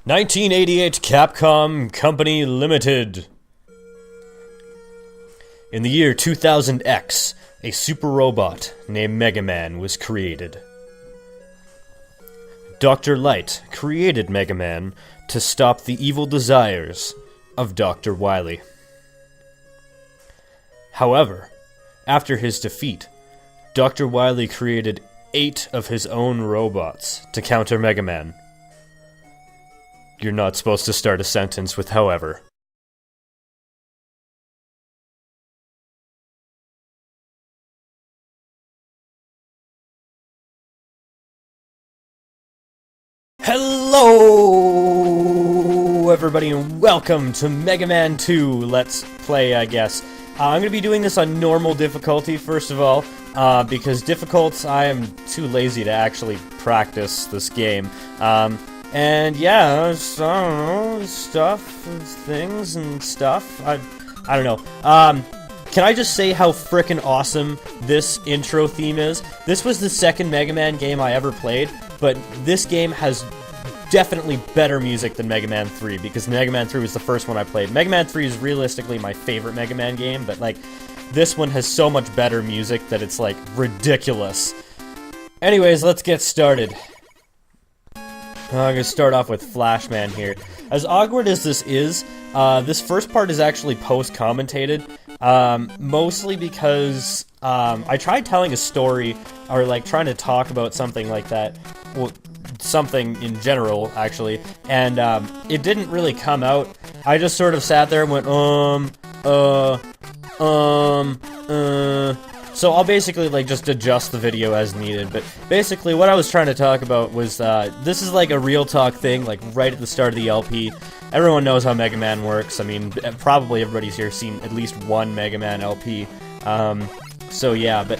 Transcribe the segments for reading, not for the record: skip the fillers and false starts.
1988 Capcom Company Limited. In the year 2000X, a super robot named Mega Man was created. Dr. Light created Mega Man to stop the evil desires of Dr. Wily. However, after his defeat, Dr. Wily created 8 of his own robots to counter Mega Man. You're not supposed to start a sentence with however. Hello, everybody, and welcome to Mega Man 2 Let's Play, I guess. I'm going to be doing this on normal difficulty, first of all, because difficult, I am too lazy to actually practice this game. And yeah, I don't know, stuff, things and stuff, I don't know. Can I just say how frickin' awesome this intro theme is? This was the second Mega Man game I ever played, but this game has definitely better music than Mega Man 3, because Mega Man 3 was the first one I played. Mega Man 3 is realistically my favorite Mega Man game, but like, this one has so much better music that it's like, ridiculous. Anyways, let's get started. I'm gonna start off with Flashman here. As awkward as this is, this first part is actually post-commentated, mostly because, I tried telling a story, or like trying to talk about something like that, well, something in general, actually, and, it didn't really come out. I just sort of sat there and went, so I'll basically, like, just adjust the video as needed, but basically what I was trying to talk about was, this is like a real talk thing, like, right at the start of the LP. Everyone knows how Mega Man works. I mean, probably everybody's here seen at least one Mega Man LP, so yeah, but,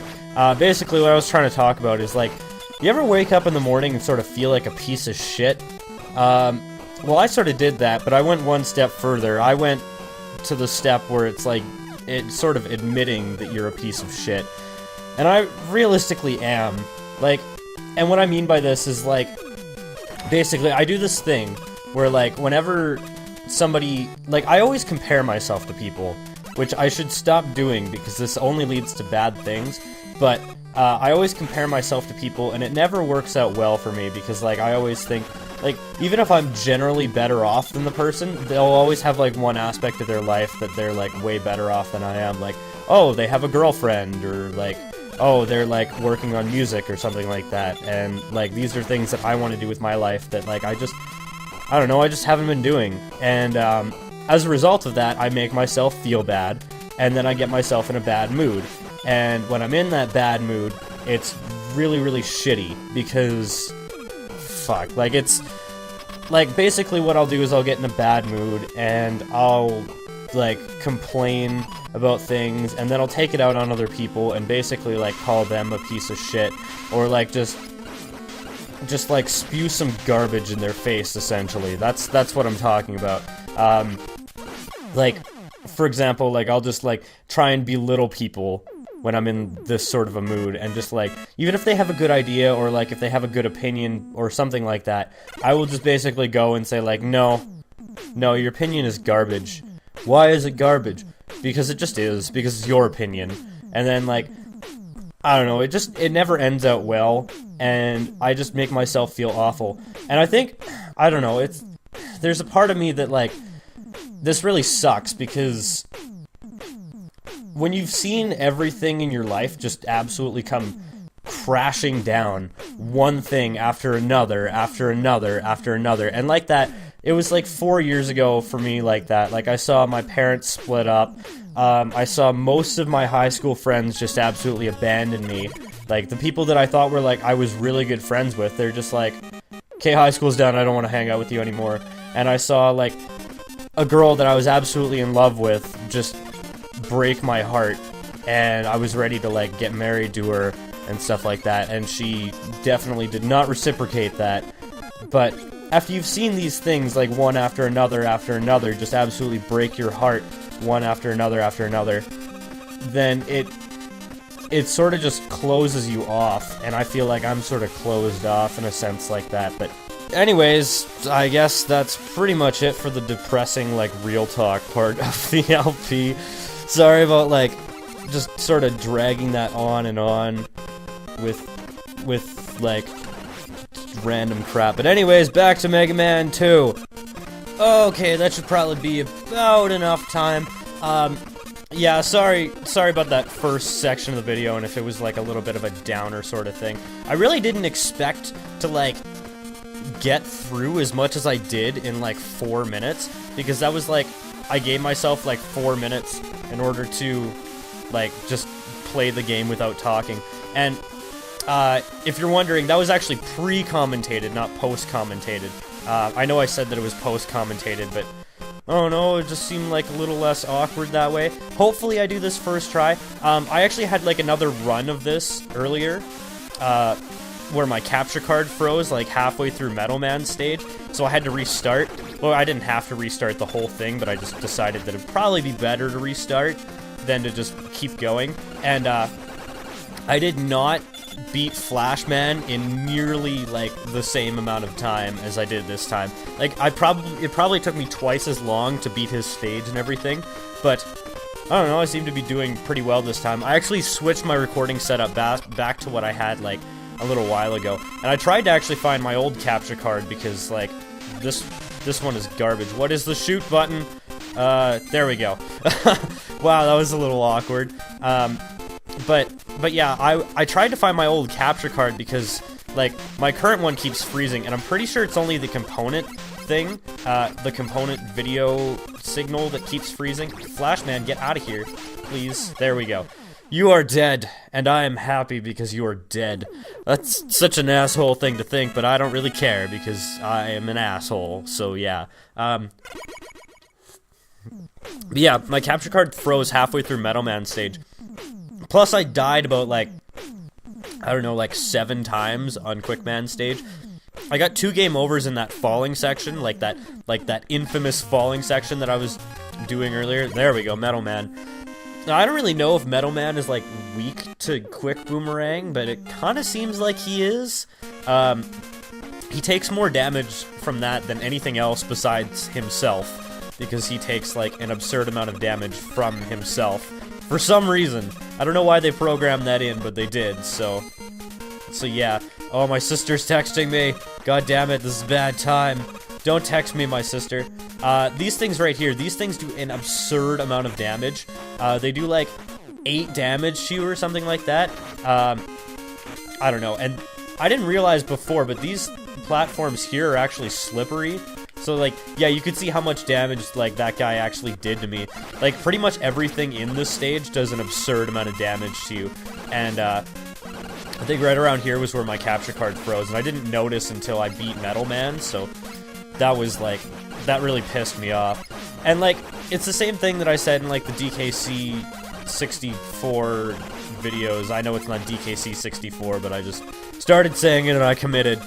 basically what I was trying to talk about is, like, you ever wake up in the morning and sort of feel like a piece of shit? Well, I sort of did that, but I went one step further. I went to the step where it's like, it's sort of admitting that you're a piece of shit. And I realistically am. Like, and what I mean by this is, like, basically, I do this thing where, like, whenever somebody, like, I always compare myself to people, which I should stop doing because this only leads to bad things, but I always compare myself to people, and it never works out well for me because, like, I always think, like, even if I'm generally better off than the person, they'll always have, like, one aspect of their life that they're, like, way better off than I am. Like, oh, they have a girlfriend, or, like, oh, they're, like, working on music or something like that. And, like, these are things that I want to do with my life that, like, I don't know, I just haven't been doing. And, as a result of that, I make myself feel bad, and then I get myself in a bad mood. And when I'm in that bad mood, it's really, really shitty, because fuck, like, it's, like, basically what I'll do is I'll get in a bad mood, and I'll, like, complain about things, and then I'll take it out on other people, and basically, like, call them a piece of shit, or, like, just, like, spew some garbage in their face, essentially. That's what I'm talking about. Like, for example, like, I'll just, like, try and belittle people when I'm in this sort of a mood, and just, like, even if they have a good idea, or, like, if they have a good opinion, or something like that, I will just basically go and say, like, no, your opinion is garbage. Why is it garbage? Because it just is, because it's your opinion. And then, like, I don't know, it never ends out well, and I just make myself feel awful. And I think, I don't know, there's a part of me that, like, this really sucks, because when you've seen everything in your life just absolutely come crashing down, one thing after another, after another, after another, and like that, it was like 4 years ago for me like that. Like, I saw my parents split up, I saw most of my high school friends just absolutely abandon me. Like, the people that I thought were, like, I was really good friends with, they're just like, okay, high school's done, I don't want to hang out with you anymore. And I saw, like, a girl that I was absolutely in love with just break my heart, and I was ready to, like, get married to her and stuff like that, and she definitely did not reciprocate that. But after you've seen these things, like, one after another, just absolutely break your heart, one after another, then it sort of just closes you off, and I feel like I'm sort of closed off in a sense like that. But anyways, I guess that's pretty much it for the depressing, like, real talk part of the LP. Sorry about, like, just sort of dragging that on and on with like, random crap. But anyways, back to Mega Man 2. Okay, that should probably be about enough time. Yeah, sorry about that first section of the video, and if it was, like, a little bit of a downer sort of thing. I really didn't expect to, like, get through as much as I did in, like, 4 minutes, because that was, like, I gave myself, like, 4 minutes in order to, like, just play the game without talking. And, if you're wondering, that was actually pre-commentated, not post-commentated. I know I said that it was post-commentated, but I don't know, it just seemed like a little less awkward that way. Hopefully I do this first try. I actually had, like, another run of this earlier, where my capture card froze, like, halfway through Metal Man stage, so I had to restart. Well, I didn't have to restart the whole thing, but I just decided that it'd probably be better to restart than to just keep going. And, I did not beat Flashman in nearly, like, the same amount of time as I did this time. Like, it probably took me twice as long to beat his stage and everything, but I don't know, I seem to be doing pretty well this time. I actually switched my recording setup back to what I had, like, a little while ago, and I tried to actually find my old capture card because, like, this one is garbage. What is the shoot button? There we go. Wow, that was a little awkward. But yeah, I tried to find my old capture card because, like, my current one keeps freezing, and I'm pretty sure it's only the component thing, the component video signal that keeps freezing. Flashman, get out of here, please. There we go. You are dead, and I am happy because you are dead. That's such an asshole thing to think, but I don't really care because I am an asshole, so yeah. But yeah, my capture card froze halfway through Metal Man stage. Plus, I died about, like, I don't know, like 7 times on Quickman stage. I got 2 game overs in that falling section, like that infamous falling section that I was doing earlier. There we go, Metal Man. Now, I don't really know if Metal Man is, like, weak to Quick Boomerang, but it kind of seems like he is. He takes more damage from that than anything else besides himself, because he takes, like, an absurd amount of damage from himself. For some reason. I don't know why they programmed that in, but they did, so yeah. Oh, my sister's texting me. God damn it, this is a bad time. Don't text me, my sister. These things right here, these things do an absurd amount of damage. They do, like, 8 damage to you or something like that. I don't know, and I didn't realize before, but these platforms here are actually slippery. So, like, yeah, you could see how much damage, like, that guy actually did to me. Like, pretty much everything in this stage does an absurd amount of damage to you. And, I think right around here was where my capture card froze, and I didn't notice until I beat Metal Man, so that was, like, that really pissed me off. And, like, it's the same thing that I said in, like, the DKC 64 videos. I know it's not DKC 64, but I just started saying it and I committed.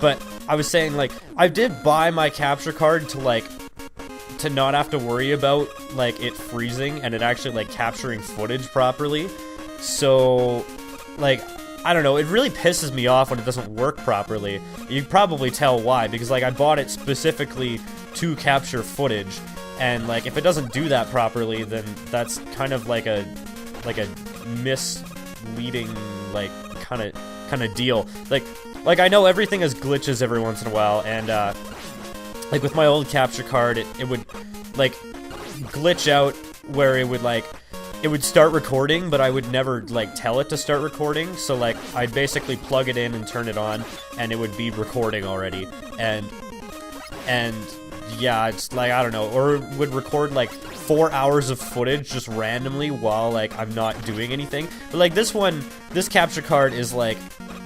But I was saying, like, I did buy my capture card to, like, to not have to worry about, like, it freezing and it actually, like, capturing footage properly. So, like, I don't know, it really pisses me off when it doesn't work properly. You can probably tell why, because, like, I bought it specifically to capture footage, and, like, if it doesn't do that properly, then that's kind of like a misleading, like, kind of deal. Like, I know everything has glitches every once in a while, and, like, with my old capture card, it would, like, glitch out where it would, like, it would start recording, but I would never, like, tell it to start recording, so, like, I'd basically plug it in and turn it on, and it would be recording already, and yeah, it's, like, I don't know, or it would record, like, 4 hours of footage just randomly while, like, I'm not doing anything. But, like, this capture card is, like,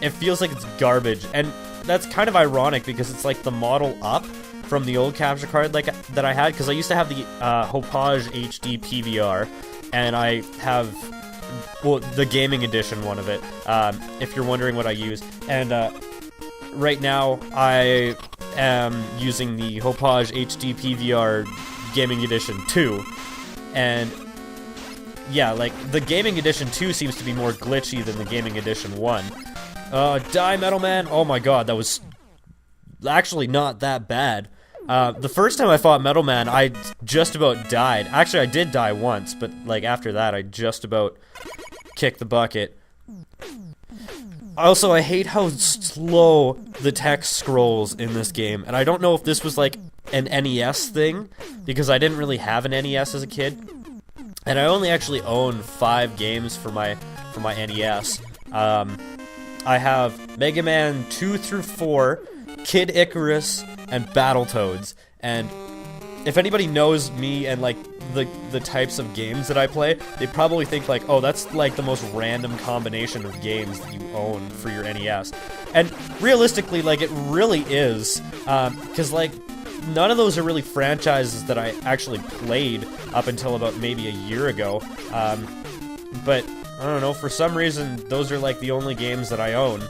it feels like it's garbage, and that's kind of ironic because it's, like, the model up from the old capture card, like, that I had, because I used to have the Hopage HD PVR, and I have, well, the gaming edition one of it, if you're wondering what I use, and, right now, I am using the Hopage HD PVR Gaming Edition 2, and yeah, like, the Gaming Edition 2 seems to be more glitchy than the Gaming Edition 1. Die, Metal Man! Oh my god, that was actually not that bad. The first time I fought Metal Man, I just about died. Actually, I did die once, but like after that, I just about kicked the bucket. Also, I hate how slow the text scrolls in this game, and I don't know if this was like an NES thing, because I didn't really have an NES as a kid, and I only actually own 5 games for my NES. I have Mega Man 2 through 4, Kid Icarus, and Battletoads, and if anybody knows me and like the types of games that I play, they probably think like, oh, that's like the most random combination of games that you own for your NES. And realistically, like, it really is, because like none of those are really franchises that I actually played up until about maybe a year ago. But I don't know, for some reason those are like the only games that I own.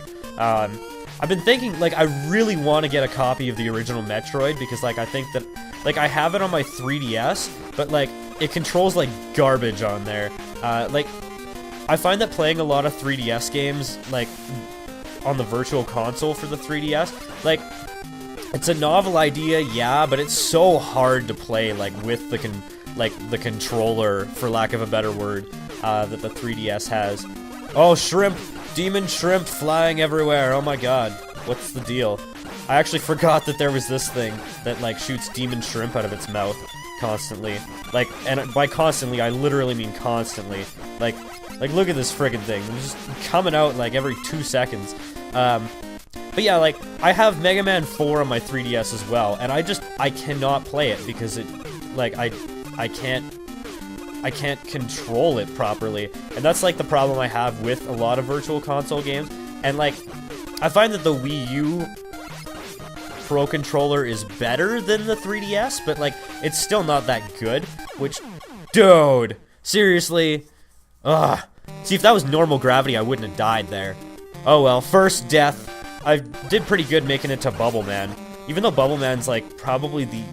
I've been thinking, like, I really want to get a copy of the original Metroid, because, like, I think that, like, I have it on my 3DS, but, like, it controls, like, garbage on there. Like, I find that playing a lot of 3DS games, like, on the Virtual Console for the 3DS, like, it's a novel idea, yeah, but it's so hard to play, like, with the controller, for lack of a better word, that the 3DS has. Oh, shrimp! Demon shrimp flying everywhere, oh my god. What's the deal? I actually forgot that there was this thing that, like, shoots demon shrimp out of its mouth constantly. Like, and by constantly, I literally mean constantly. Like, look at this friggin' thing. It's just coming out, like, every 2 seconds. But yeah, like, I have Mega Man 4 on my 3DS as well, and I cannot play it because it, like, I can't control it properly, and that's like the problem I have with a lot of Virtual Console games. And like, I find that the Wii U Pro Controller is better than the 3DS, but like, it's still not that good, which, dude, seriously, ugh. See, if that was normal gravity, I wouldn't have died there. Oh well, first death. I did pretty good making it to Bubble Man, even though Bubble Man's like probably the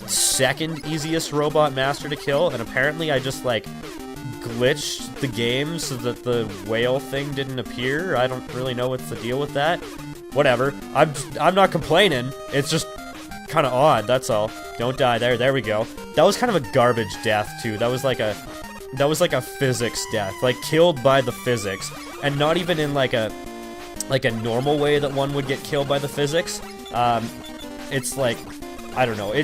second easiest robot master to kill, and apparently I just like glitched the game so that the whale thing didn't appear. I don't really know what's the deal with that. Whatever. I'm not complaining. It's just kind of odd, that's all. Don't die there. There we go. That was kind of a garbage death too. That was like a physics death, like killed by the physics, and not even in like a normal way that one would get killed by the physics. It's like, I don't know.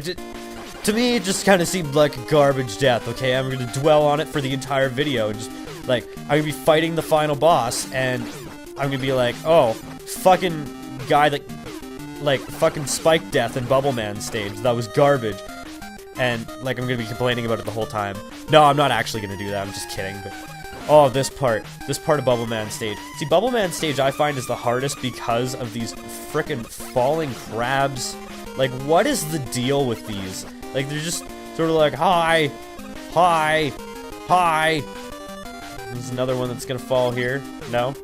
To me, it just kind of seemed like a garbage death, okay? I'm gonna dwell on it for the entire video. Just, like, I'm gonna be fighting the final boss, and I'm gonna be like, oh, fucking guy that, like, fucking Spike Death in Bubble Man stage. That was garbage. And, like, I'm gonna be complaining about it the whole time. No, I'm not actually gonna do that. I'm just kidding, but... Oh, this part of Bubble Man stage. See, Bubble Man stage I find is the hardest because of these frickin' falling crabs. Like, what is the deal with these? Like, they're just sort of like, hi, hi, hi. There's another one that's gonna fall here. No?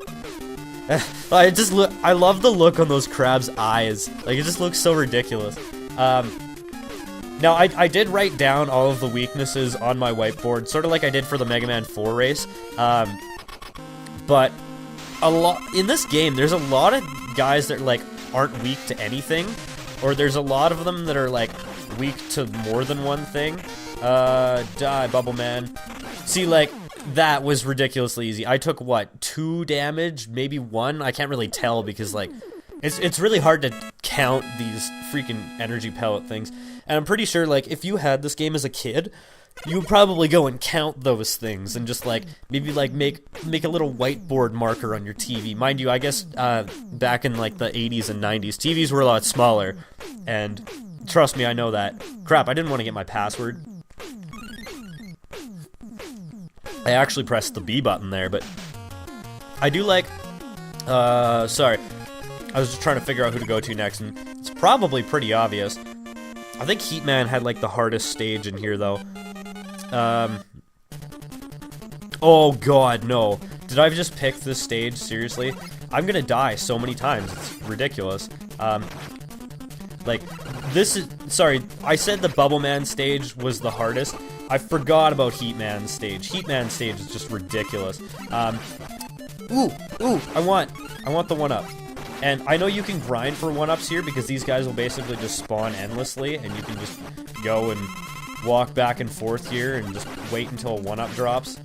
I love the look on those crabs' eyes. Like, it just looks so ridiculous. Now, I did write down all of the weaknesses on my whiteboard, sort of like I did for the Mega Man 4 race. But in this game, there's a lot of guys that, like, aren't weak to anything. Or there's a lot of them that are, like, weak to more than one thing. Die, Bubble Man. See, like, that was ridiculously easy. I took, what, 2 damage? Maybe 1? I can't really tell because, like, it's really hard to count these freaking energy pellet things. And I'm pretty sure, like, if you had this game as a kid, you would probably go and count those things and just, like, maybe, like, make a little whiteboard marker on your TV. Mind you, I guess, back in, like, the 80s and 90s, TVs were a lot smaller. And trust me, I know that. Crap, I didn't want to get my password. I actually pressed the B button there, but I do like, sorry. I was just trying to figure out who to go to next, and it's probably pretty obvious. I think Heatman had, like, the hardest stage in here, though. Oh god, no. Did I just pick this stage? Seriously? I'm gonna die so many times, it's ridiculous. Like, this is... Sorry, I said the Bubble Man stage was the hardest. I forgot about Heatman's stage. Heatman's stage is just ridiculous. Ooh, I want the 1-up. And I know you can grind for 1-ups here because these guys will basically just spawn endlessly, and you can just go and walk back and forth here and just wait until a 1-up drops.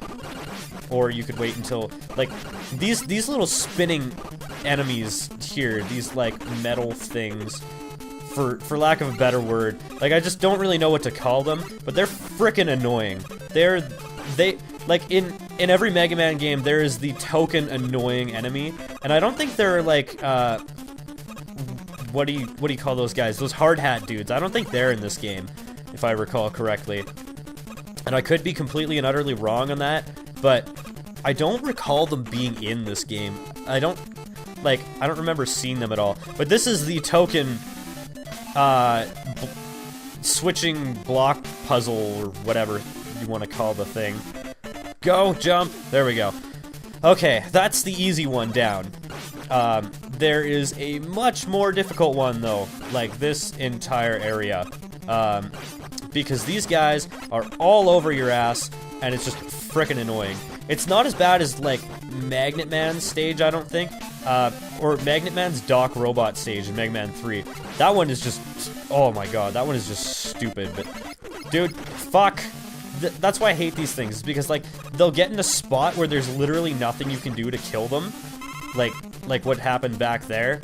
Or you could wait until, like, these little spinning enemies here, these, like, metal things, for lack of a better word, like, I just don't really know what to call them, but they're frickin' annoying. Like, in every Mega Man game, there is the token annoying enemy, and I don't think they're, like, what do you call those guys? Those hard hat dudes. I don't think they're in this game, if I recall correctly. And I could be completely and utterly wrong on that, but I don't recall them being in this game. I don't remember seeing them at all. But this is the token, switching block puzzle, or whatever you want to call the thing. Go, jump, there we go. Okay, that's the easy one down. There is a much more difficult one, though, like this entire area. Because these guys are all over your ass, and it's just frickin' annoying. It's not as bad as, like, Magnet Man's stage, I don't think. Or Magnet Man's Doc Robot stage in Mega Man 3. That one is just... oh my god, that one is just stupid, but... dude, fuck. That's why I hate these things, is because, like, they'll get in a spot where there's literally nothing you can do to kill them. Like what happened back there.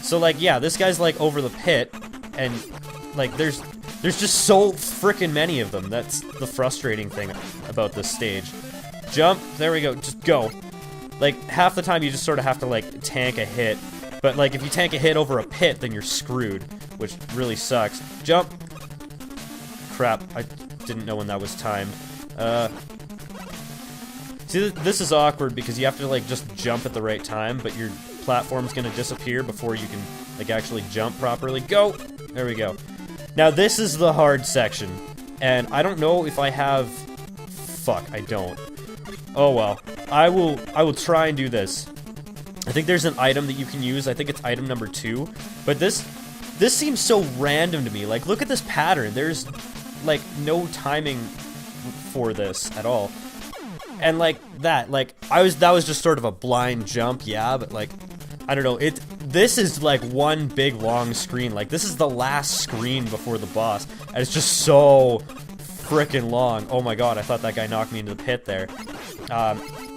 So, like, yeah, this guy's, like, over the pit, and, like, there's just so frickin' many of them. That's the frustrating thing about this stage. Jump, there we go, just go. Like, half the time you just sort of have to, like, tank a hit. But, like, if you tank a hit over a pit, then you're screwed, which really sucks. Jump. Crap, I didn't know when that was timed. See, this is awkward because you have to, like, just jump at the right time, but your platform's gonna disappear before you can, like, actually jump properly. Go! There we go. Now, this is the hard section, and I don't know if I have... fuck, I don't. Oh well. I will try and do this. I think there's an item that you can use. I think it's item number 2. But this seems so random to me. Like, look at this pattern. There's, like, no timing for this at all. And, like, that was just sort of a blind jump, yeah, but, like, I don't know, this is, like, one big, long screen. Like, this is the last screen before the boss, and it's just so frickin' long. Oh my god, I thought that guy knocked me into the pit there.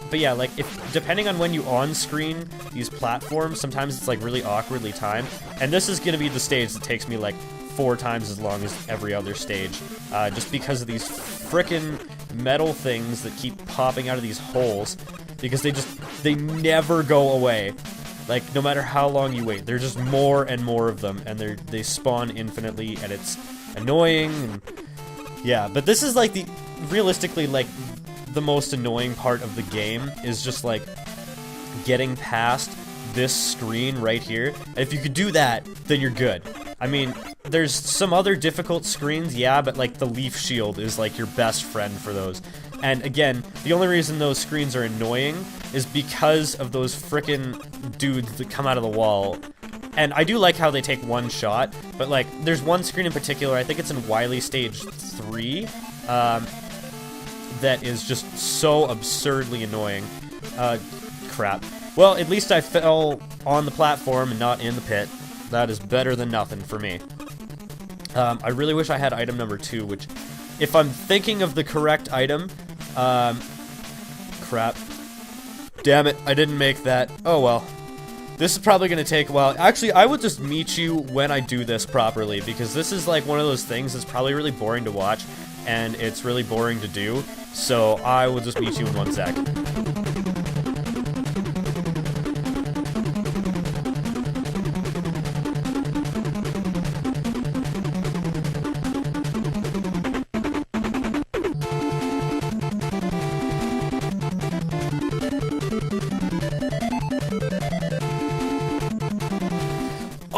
But yeah, like, depending on when you on-screen these platforms, sometimes it's, like, really awkwardly timed, and this is gonna be the stage that takes me, like, 4 times as long as every other stage, just because of these frickin' metal things that keep popping out of these holes, because they never go away. Like, no matter how long you wait, there's just more and more of them, and they spawn infinitely, and it's annoying, and yeah, but this is, like, realistically, like, the most annoying part of the game is just, like, getting past this screen right here. And if you could do that, then you're good. I mean, there's some other difficult screens, yeah, but, like, the leaf shield is, like, your best friend for those. And again, the only reason those screens are annoying is because of those frickin' dudes that come out of the wall. And I do like how they take one shot, but, like, there's one screen in particular, I think it's in Wily Stage 3, that is just so absurdly annoying. Crap. Well, at least I fell on the platform and not in the pit. That is better than nothing for me. I really wish I had item number 2, which, if I'm thinking of the correct item, crap. Damn it, I didn't make that. Oh well. This is probably going to take a while. Actually, I will just meet you when I do this properly, because this is, like, one of those things that's probably really boring to watch, and it's really boring to do, so I will just meet you in 1 sec.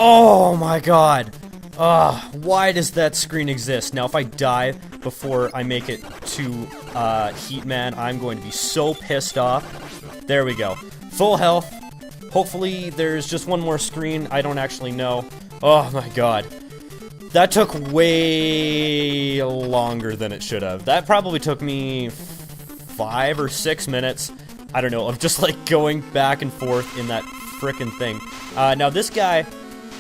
Oh my god! Why does that screen exist? Now, if I die before I make it to Heatman, I'm going to be so pissed off. There we go. Full health. Hopefully there's just one more screen. I don't actually know. Oh my god. That took way longer than it should have. That probably took me 5 or 6 minutes, I don't know, of just, like, going back and forth in that frickin' thing. Now this guy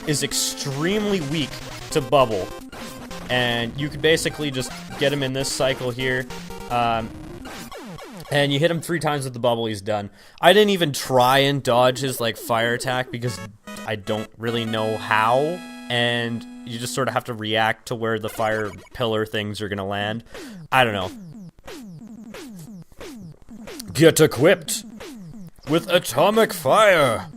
is extremely weak to bubble, and you could basically just get him in this cycle here, and you hit him 3 times with the bubble, he's done. I didn't even try and dodge his, like, fire attack because I don't really know how, and you just sort of have to react to where the fire pillar things are gonna land. I don't know. Get equipped with atomic fire!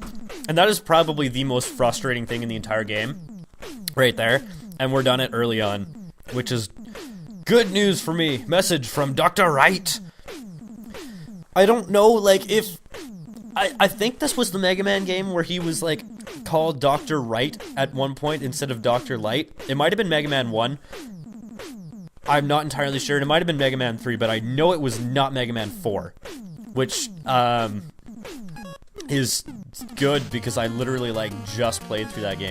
And that is probably the most frustrating thing in the entire game. Right there. And we're done it early on. Which is good news for me. Message from Dr. Wright. I don't know, like, if... I think this was the Mega Man game where he was, like, called Dr. Wright at one point instead of Dr. Light. It might have been Mega Man 1. I'm not entirely sure. It might have been Mega Man 3, but I know it was not Mega Man 4. Which, is good because I literally, like, just played through that game.